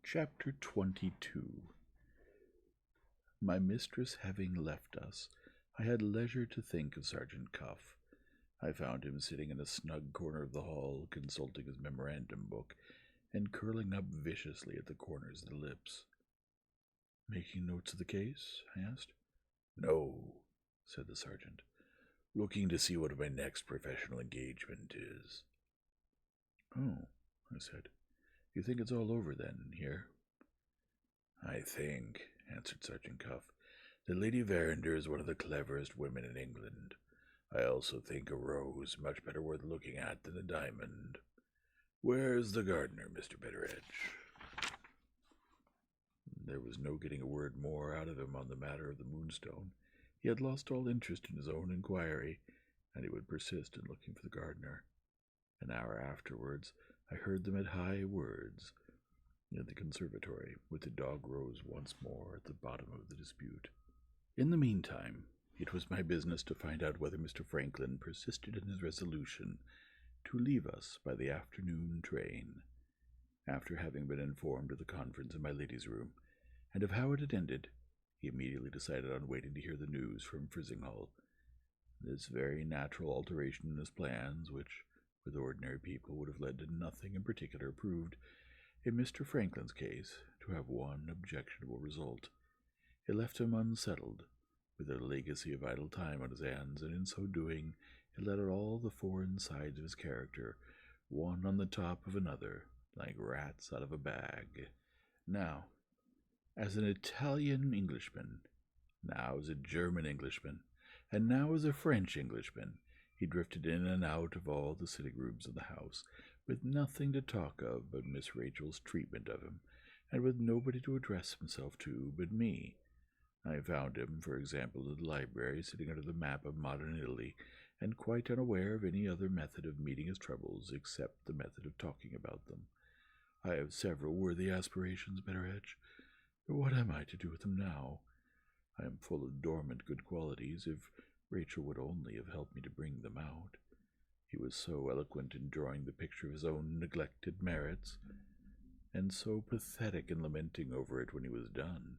Chapter 22. My mistress having left us, I had leisure to think of Sergeant Cuff. I found him sitting in a snug corner of the hall, consulting his memorandum book, and curling up viciously at the corners of the lips. "Making notes of the case?" I asked. "No," said the sergeant. "Looking to see what my next professional engagement is." "Oh," I said. "You think it's all over, then, here?" "I think," answered Sergeant Cuff, "that Lady Verinder is one of the cleverest women in England. I also think a rose much better worth looking at than a diamond. Where's the gardener, Mr. Betteredge?" There was no getting a word more out of him on the matter of the Moonstone. He had lost all interest in his own inquiry, and he would persist in looking for the gardener. An hour afterwards, I heard them at high words in the conservatory, with the dog Rose once more at the bottom of the dispute. In the meantime, it was my business to find out whether Mr. Franklin persisted in his resolution to leave us by the afternoon train. After having been informed of the conference in my lady's room, and of how it had ended, he immediately decided on waiting to hear the news from Frizinghall. This very natural alteration in his plans, which with ordinary people would have led to nothing in particular, proved, in Mr. Franklin's case, to have one objectionable result. It left him unsettled, with a legacy of idle time on his hands, and in so doing it let out all the foreign sides of his character, one on the top of another, like rats out of a bag. Now, as an Italian Englishman, now as a German Englishman, and now as a French Englishman, he drifted in and out of all the sitting rooms in the house, with nothing to talk of but Miss Rachel's treatment of him, and with nobody to address himself to but me. I found him, for example, in the library, sitting under the map of modern Italy, and quite unaware of any other method of meeting his troubles except the method of talking about them. I have several worthy aspirations, Betteredge, but what am I to do with them now? I am full of dormant good qualities, if Rachel would only have helped me to bring them out. He was so eloquent in drawing the picture of his own neglected merits, and so pathetic in lamenting over it when he was done,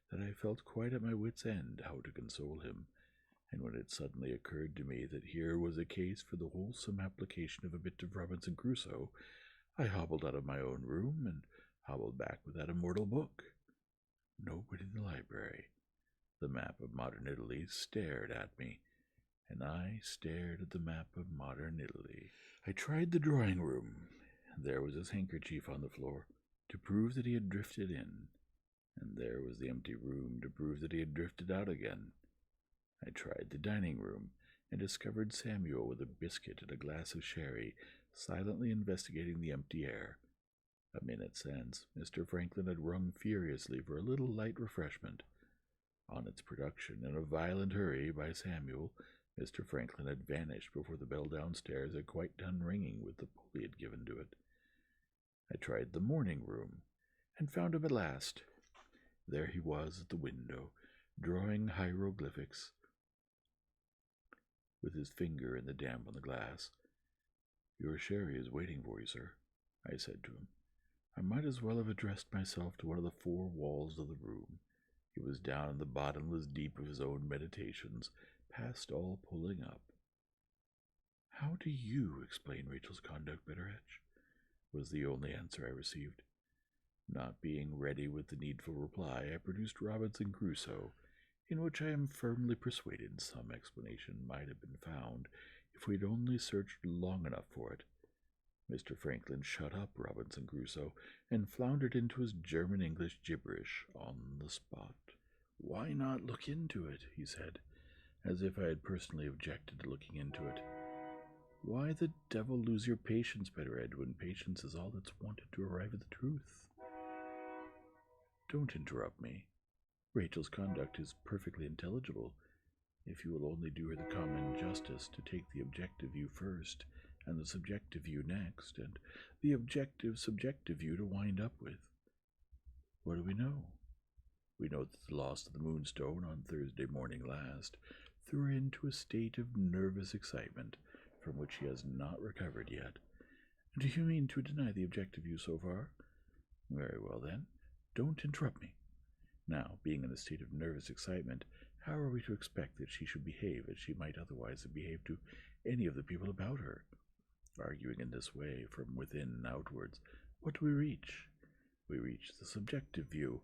that I felt quite at my wit's end how to console him, and when it suddenly occurred to me that here was a case for the wholesome application of a bit of Robinson Crusoe, I hobbled out of my own room and hobbled back with that immortal book. Nobody in the library. The map of modern Italy stared at me, and I stared at the map of modern Italy. I tried the drawing-room. There was his handkerchief on the floor, to prove that he had drifted in, and there was the empty room to prove that he had drifted out again. I tried the dining-room, and discovered Samuel with a biscuit and a glass of sherry, silently investigating the empty air. A minute since, Mr. Franklin had rung furiously for a little light refreshment. On its production, in a violent hurry, by Samuel, Mr. Franklin had vanished before the bell downstairs had quite done ringing with the pull he had given to it. I tried the morning-room, and found him at last. There he was at the window, drawing hieroglyphics, with his finger in the damp on the glass. "Your sherry is waiting for you, sir," I said to him. I might as well have addressed myself to one of the four walls of the room. He was down in the bottomless deep of his own meditations, past all pulling up. "How do you explain Rachel's conduct, Betteredge?" was the only answer I received. Not being ready with the needful reply, I produced Robinson Crusoe, in which I am firmly persuaded some explanation might have been found if we had only searched long enough for it. Mr. Franklin shut up Robinson Crusoe, and floundered into his German-English gibberish on the spot. "Why not look into it?" he said, as if I had personally objected to looking into it. "Why the devil lose your patience, Betteredge, when patience is all that's wanted to arrive at the truth? Don't interrupt me. Rachel's conduct is perfectly intelligible, if you will only do her the common justice to take the objective view first, and the subjective view next, and the objective-subjective view to wind up with. What do we know? We know that the loss of the Moonstone on Thursday morning last threw her into a state of nervous excitement from which she has not recovered yet. Do you mean to deny the objective view so far? Very well, then. Don't interrupt me. Now, being in a state of nervous excitement, how are we to expect that she should behave as she might otherwise have behaved to any of the people about her? Arguing in this way, from within and outwards, what do we reach? We reach the subjective view.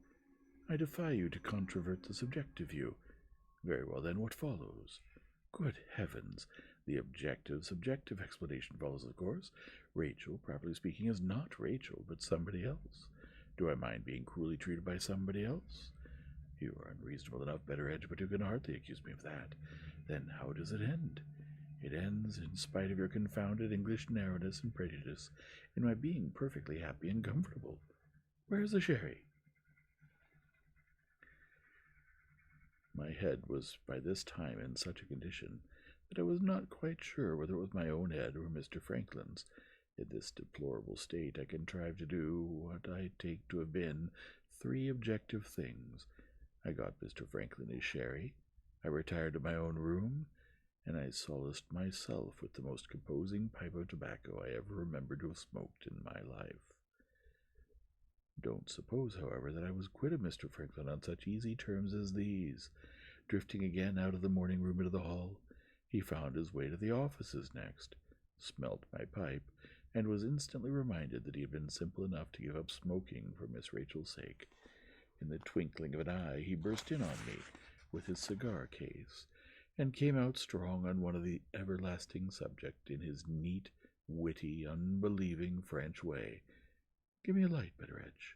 I defy you to controvert the subjective view. Very well, then, what follows? Good heavens! The subjective explanation follows, of course. Rachel, properly speaking, is not Rachel, but somebody else. Do I mind being cruelly treated by somebody else? You are unreasonable enough, Betteredge, but you can hardly accuse me of that. Then how does it end? It ends, in spite of your confounded English narrowness and prejudice, in my being perfectly happy and comfortable. Where's the sherry? My head was by this time in such a condition that I was not quite sure whether it was my own head or Mr. Franklin's. In this deplorable state I contrived to do what I take to have been 3 objective things. I got Mr. Franklin his sherry, I retired to my own room, and I solaced myself with the most composing pipe of tobacco I ever remember to have smoked in my life. Don't suppose, however, that I was quit of Mr. Franklin on such easy terms as these. Drifting again out of the morning room into the hall, he found his way to the offices next, smelt my pipe, and was instantly reminded that he had been simple enough to give up smoking for Miss Rachel's sake. In the twinkling of an eye he burst in on me with his cigar case, and came out strong on one of the everlasting subject in his neat, witty, unbelieving French way. Give me a light, Betteredge.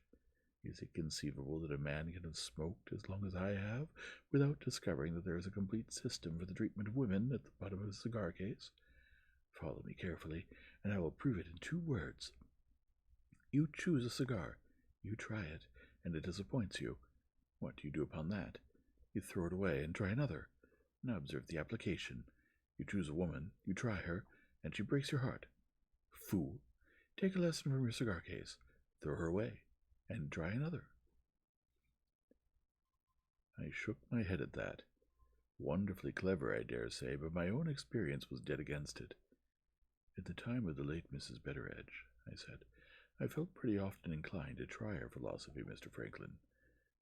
Is it conceivable that a man can have smoked as long as I have without discovering that there is a complete system for the treatment of women at the bottom of his cigar case? Follow me carefully, and I will prove it in 2 words. You choose a cigar, you try it, and it disappoints you. What do you do upon that? You throw it away and try another. Now observe the application. You choose a woman, you try her, and she breaks your heart. Fool! Take a lesson from your cigar case, throw her away, and try another. I shook my head at that. Wonderfully clever, I dare say, but my own experience was dead against it. At the time of the late Mrs. Betteredge, I said, I felt pretty often inclined to try her philosophy, Mr. Franklin.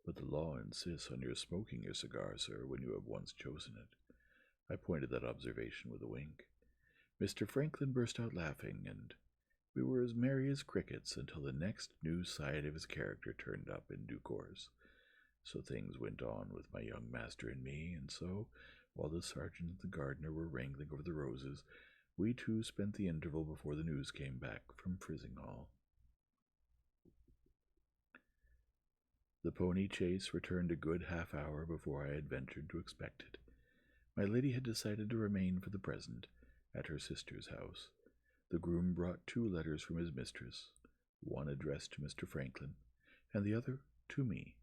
But the law insists on your smoking your cigar, sir, when you have once chosen it. I pointed that observation with a wink. Mr. Franklin burst out laughing, and we were as merry as crickets until the next new side of his character turned up in due course. So things went on with my young master and me, and so, while the sergeant and the gardener were wrangling over the roses, we 2 spent the interval before the news came back from Frizinghall. The pony chase returned a good half-hour before I had ventured to expect it. My lady had decided to remain for the present at her sister's house. The groom brought 2 letters from his mistress, one addressed to Mr. Franklin, and the other to me.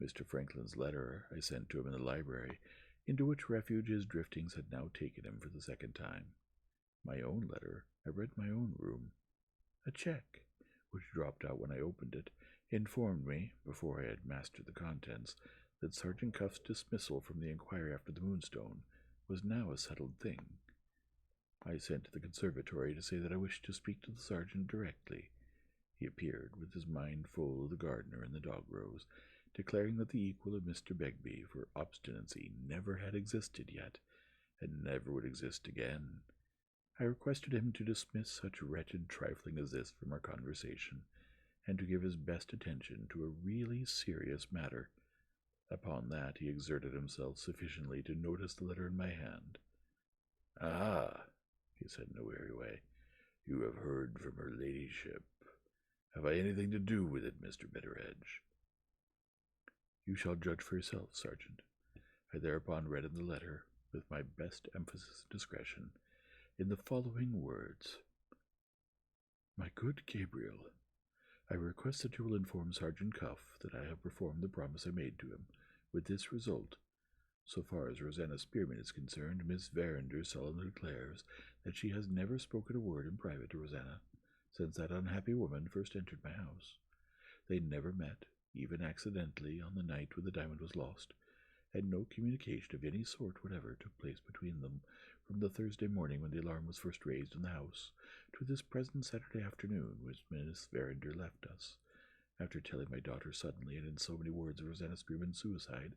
Mr. Franklin's letter I sent to him in the library, into which refuge his driftings had now taken him for the 2nd time. My own letter I read in my own room. A check, which dropped out when I opened it, informed me, before I had mastered the contents, that Sergeant Cuff's dismissal from the inquiry after the Moonstone was now a settled thing. I sent to the conservatory to say that I wished to speak to the sergeant directly. He appeared, with his mind full of the gardener and the dog rose, declaring that the equal of Mr. Begbie for obstinacy never had existed yet, and never would exist again. I requested him to dismiss such wretched trifling as this from our conversation, and to give his best attention to a really serious matter. Upon that he exerted himself sufficiently to notice the letter in my hand. "Ah," he said in a weary way, "you have heard from her ladyship. Have I anything to do with it, Mr. Betteredge?" "You shall judge for yourself, Sergeant." I thereupon read in the letter, with my best emphasis and discretion, in the following words: "My good Gabriel, I request that you will inform Sergeant Cuff that I have performed the promise I made to him, with this result. So far as Rosanna Spearman is concerned, Miss Verinder solemnly declares that she has never spoken a word in private to Rosanna since that unhappy woman first entered my house. They never met, even accidentally, on the night when the diamond was lost, and no communication of any sort whatever took place between them from the Thursday morning when the alarm was first raised in the house to this present Saturday afternoon when Miss Verinder left us. After telling my daughter suddenly and in so many words of Rosanna Spearman's suicide,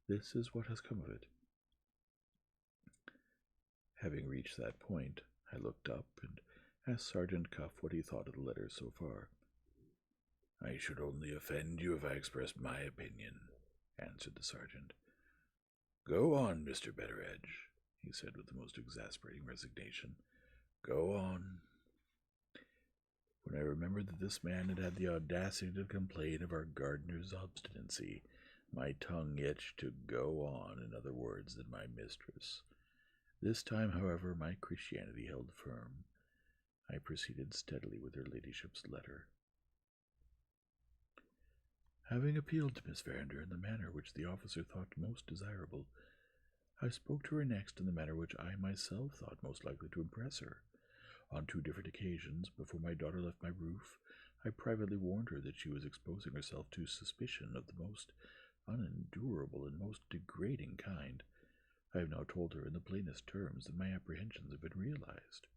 this is what has come of it. Having reached that point, I looked up and asked Sergeant Cuff what he thought of the letter so far. "I should only offend you if I expressed my opinion," answered the sergeant. "Go on, Mr. Betteredge," he said with the most exasperating resignation. "Go on." When I remembered that this man had had the audacity to complain of our gardener's obstinacy, my tongue itched to go on in other words than my mistress. This time, however, my Christianity held firm. I proceeded steadily with her ladyship's letter. Having appealed to Miss Verinder in the manner which the officer thought most desirable, I spoke to her next in the manner which I myself thought most likely to impress her. On 2 different occasions, before my daughter left my roof, I privately warned her that she was exposing herself to suspicion of the most unendurable and most degrading kind. I have now told her in the plainest terms that my apprehensions have been realized.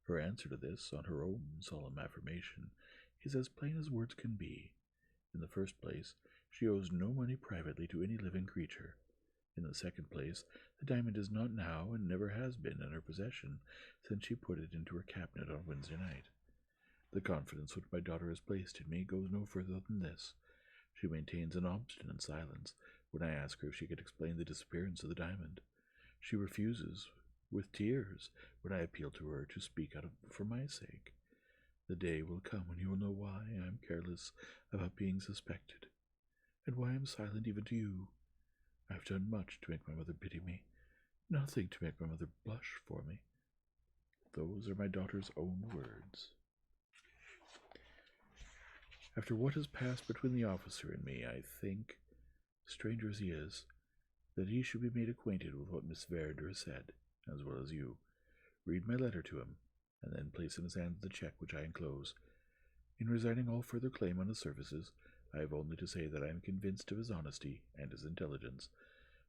Her answer to this, on her own solemn affirmation, is as plain as words can be. In the first place, she owes no money privately to any living creature. In the second place, the diamond is not now and never has been in her possession since she put it into her cabinet on Wednesday night. The confidence which my daughter has placed in me goes no further than this. She maintains an obstinate silence when I ask her if she could explain the disappearance of the diamond. She refuses, with tears, when I appeal to her to speak out for my sake. The day will come when you will know why I am careless about being suspected, and why I am silent even to you. I have done much to make my mother pity me, nothing to make my mother blush for me. Those are my daughter's own words. After what has passed between the officer and me, I think, stranger as he is, that he should be made acquainted with what Miss Verinder has said, as well as you. Read my letter to him, and then place in his hands the check which I enclose. In resigning all further claim on his services, I have only to say that I am convinced of his honesty and his intelligence,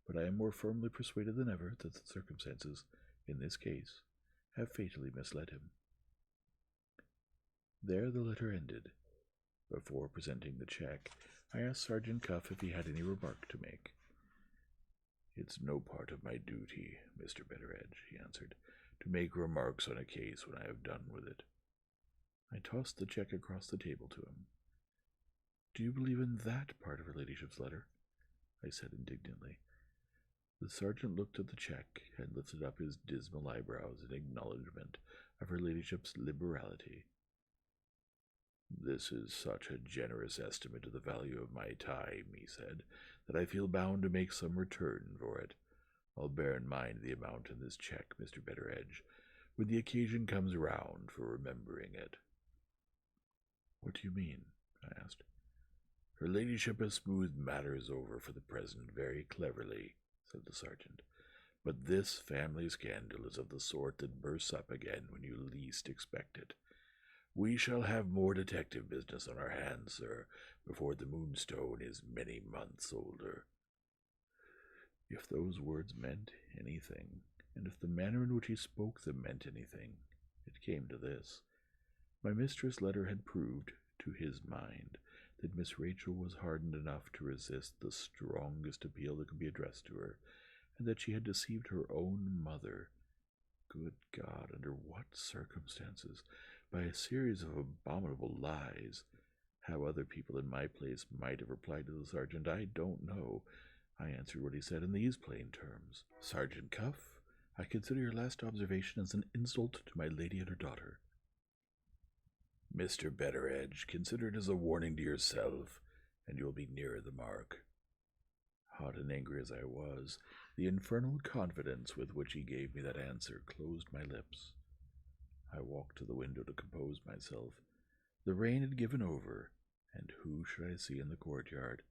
but I am more firmly persuaded than ever that the circumstances, in this case, have fatally misled him. There the letter ended. Before presenting the check, I asked Sergeant Cuff if he had any remark to make. "It's no part of my duty, Mr. Betteredge," he answered, "to make remarks on a case when I have done with it." I tossed the check across the table to him. "Do you believe in that part of her ladyship's letter?" I said indignantly. The sergeant looked at the check and lifted up his dismal eyebrows in acknowledgment of her ladyship's liberality. "This is such a generous estimate of the value of my time," he said, "that I feel bound to make some return for it. I'll bear in mind the amount in this check, Mr. Betteredge, when the occasion comes round for remembering it." "What do you mean?" I asked. "Her ladyship has smoothed matters over for the present very cleverly," said the sergeant, "but this family scandal is of the sort that bursts up again when you least expect it. We shall have more detective business on our hands, sir, before the Moonstone is many months older." If those words meant anything, and if the manner in which he spoke them meant anything, it came to this. My mistress' letter had proved, to his mind, that Miss Rachel was hardened enough to resist the strongest appeal that could be addressed to her, and that she had deceived her own mother. Good God, under what circumstances? By a series of abominable lies. How other people in my place might have replied to the sergeant, I don't know. I answered what he said in these plain terms: "Sergeant Cuff, I consider your last observation as an insult to my lady and her daughter." "Mr. Betteredge, consider it as a warning to yourself, and you'll be nearer the mark." Hot and angry as I was, the infernal confidence with which he gave me that answer closed my lips. I walked to the window to compose myself. The rain had given over, and who should I see in the courtyard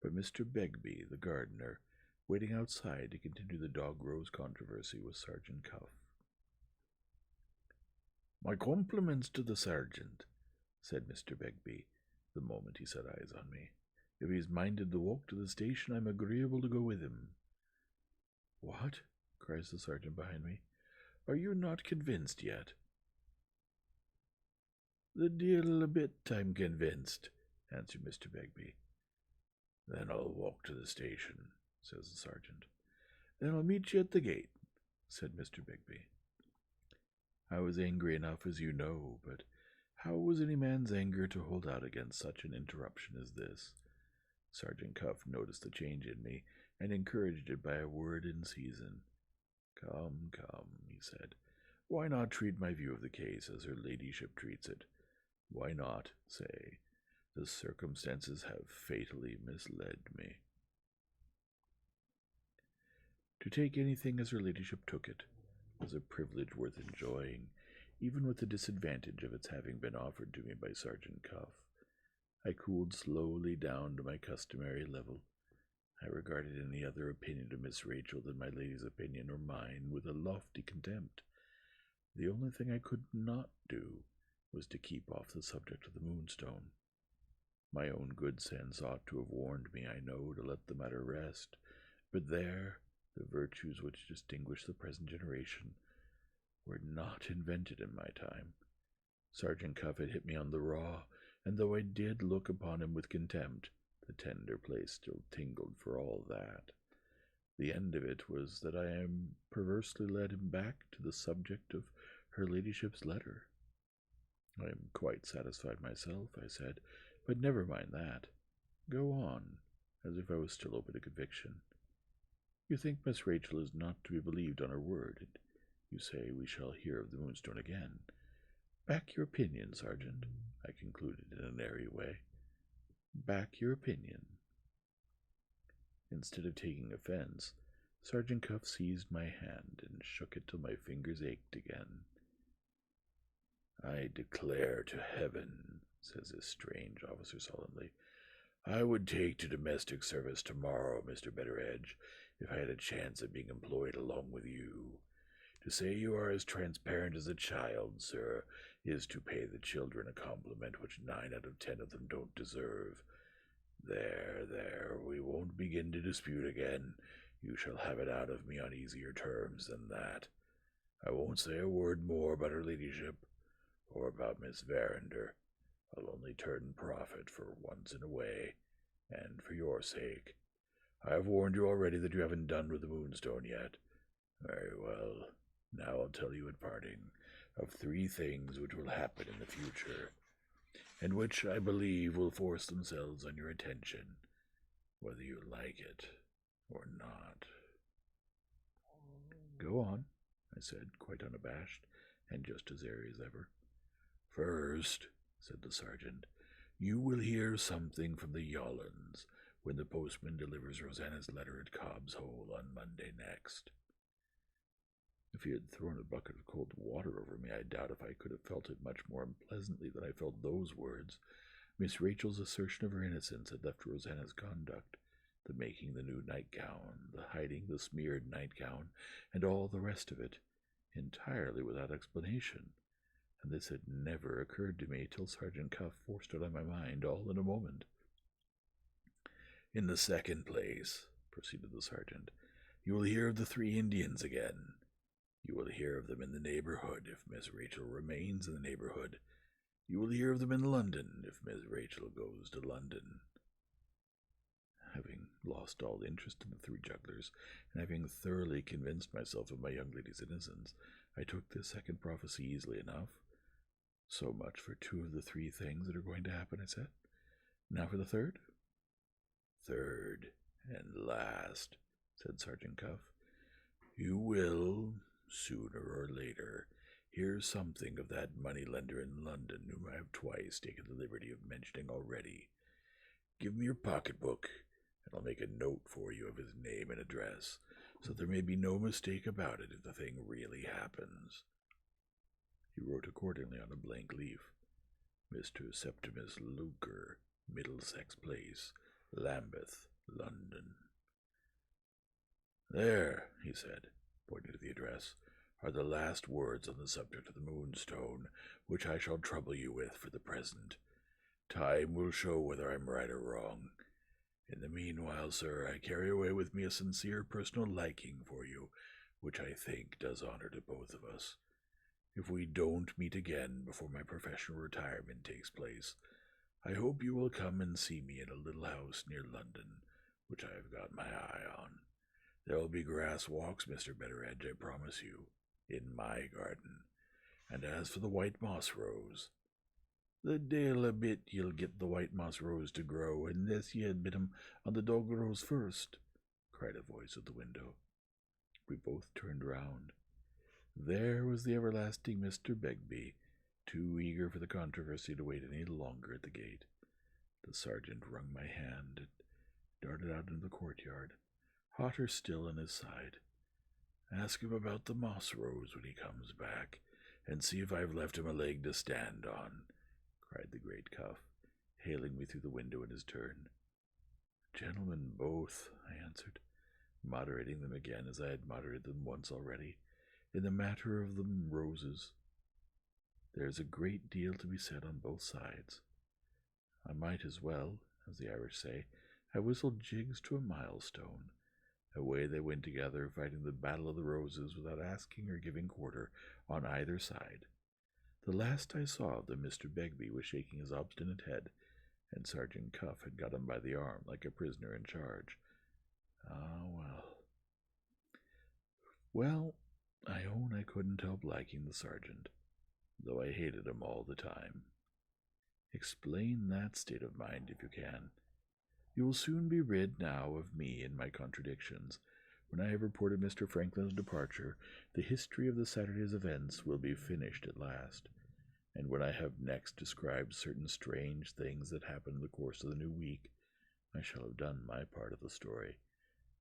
but Mr. Begbie, the gardener, waiting outside to continue the dog-rose controversy with Sergeant Cuff. "My compliments to the sergeant," said Mr. Begbie, the moment he set eyes on me. "If he's minded to walk to the station, I'm agreeable to go with him." "What?" cries the sergeant behind me. "Are you not convinced yet?" "The deil a bit I'm convinced, answered Mr. Begbie. Then I'll walk to the station, says the sergeant. Then I'll meet you at the gate, said Mr. Begbie. I was angry enough, as you know, but how was any man's anger to hold out against such an interruption as this? Sergeant Cuff noticed the change in me, and encouraged it by a word in season. Come, he said. Why not treat my view of the case as her ladyship treats it? Why not say, the circumstances have fatally misled me? To take anything as her ladyship took it was a privilege worth enjoying, even with the disadvantage of its having been offered to me by Sergeant Cuff. I cooled slowly down to my customary level. I regarded any other opinion of Miss Rachel than my lady's opinion or mine with a lofty contempt. The only thing I could not do was to keep off the subject of the Moonstone. My own good sense ought to have warned me, I know, to let the matter rest, but there the virtues which distinguish the present generation were not invented in my time. Sergeant Cuff had hit me on the raw, and though I did look upon him with contempt, the tender place still tingled for all that. The end of it was that I perversely led him back to the subject of her ladyship's letter. I am quite satisfied myself, I said, but never mind that. Go on, as if I was still open to conviction. You think Miss Rachel is not to be believed on her word, and you say we shall hear of the Moonstone again. Back your opinion, Sergeant, I concluded in an airy way. Back your opinion. Instead of taking offense, Sergeant Cuff seized my hand and shook it till my fingers ached again. I declare to heaven, says this strange officer solemnly, I would take to domestic service tomorrow, Mr. Betteredge, if I had a chance of being employed along with you. To say you are as transparent as a child, sir, is to pay the children a compliment which 9 out of 10 of them don't deserve. There, we won't begin to dispute again. You shall have it out of me on easier terms than that. I won't say a word more about her ladyship, or about Miss Verinder. I'll only turn prophet for once in a way, and for your sake. I have warned you already that you haven't done with the Moonstone yet. Very well. Now I'll tell you at parting of 3 things which will happen in the future, and which I believe will force themselves on your attention, whether you like it or not. Go on, I said, quite unabashed, and just as airy as ever. First, said the sergeant, you will hear something from the Yollands when the postman delivers Rosanna's letter at Cobb's Hole on Monday next. If he had thrown a bucket of cold water over me, I doubt if I could have felt it much more unpleasantly than I felt those words. Miss Rachel's assertion of her innocence had left Rosanna's conduct, the making the new nightgown, the hiding the smeared nightgown, and all the rest of it, entirely without explanation, and this had never occurred to me till Sergeant Cuff forced it on my mind all in a moment. In the second place, proceeded the sergeant, you will hear of the 3 Indians again. You will hear of them in the neighborhood if Miss Rachel remains in the neighborhood. You will hear of them in London if Miss Rachel goes to London. Having lost all interest in the 3 jugglers, and having thoroughly convinced myself of my young lady's innocence, I took this second prophecy easily enough. So much for 2 of the 3 things that are going to happen, I said. Now for the third? Third and last, said Sergeant Cuff. You will, sooner or later, hear something of that moneylender in London whom I have twice taken the liberty of mentioning already. Give me your pocketbook, and I'll make a note for you of his name and address, so there may be no mistake about it if the thing really happens. He wrote accordingly on a blank leaf, Mr. Septimus Luker, Middlesex Place, Lambeth, London. There, he said, pointing to the address, are the last words on the subject of the Moonstone, which I shall trouble you with for the present. Time will show whether I'm right or wrong. In the meanwhile, sir, I carry away with me a sincere personal liking for you, which I think does honor to both of us. If we don't meet again before my professional retirement takes place, I hope you will come and see me in a little house near London, which I have got my eye on. There will be grass walks, Mr. Betteredge, I promise you, in my garden. And as for the white moss rose, the deil a bit ye'll get the white moss rose to grow, unless ye had bit him on the dog rose first, cried a voice at the window. We both turned round. There was the everlasting Mr. Begbie, too eager for the controversy to wait any longer at the gate. The sergeant wrung my hand and darted out into the courtyard, hotter still on his side. Ask him about the moss rose when he comes back, and see if I've left him a leg to stand on, cried the great Cuff, hailing me through the window in his turn. Gentlemen both, I answered, moderating them again as I had moderated them once already, in the matter of the roses. There is a great deal to be said on both sides. I might as well, as the Irish say, have whistled jigs to a milestone. Away they went together, fighting the battle of the roses without asking or giving quarter on either side. The last I saw of them, Mr. Begbie was shaking his obstinate head, and Sergeant Cuff had got him by the arm like a prisoner in charge. Ah, well. Well, I own I couldn't help liking the sergeant, though I hated him all the time. Explain that state of mind if you can. You will soon be rid now of me and my contradictions. When I have reported Mr. Franklin's departure, the history of the Saturday's events will be finished at last, and when I have next described certain strange things that happened in the course of the new week, I shall have done my part of the story,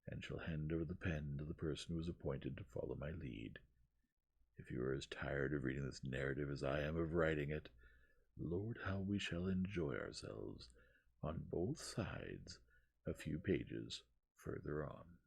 and shall hand over the pen to the person who is appointed to follow my lead. If you are as tired of reading this narrative as I am of writing it, Lord, how we shall enjoy ourselves on both sides a few pages further on.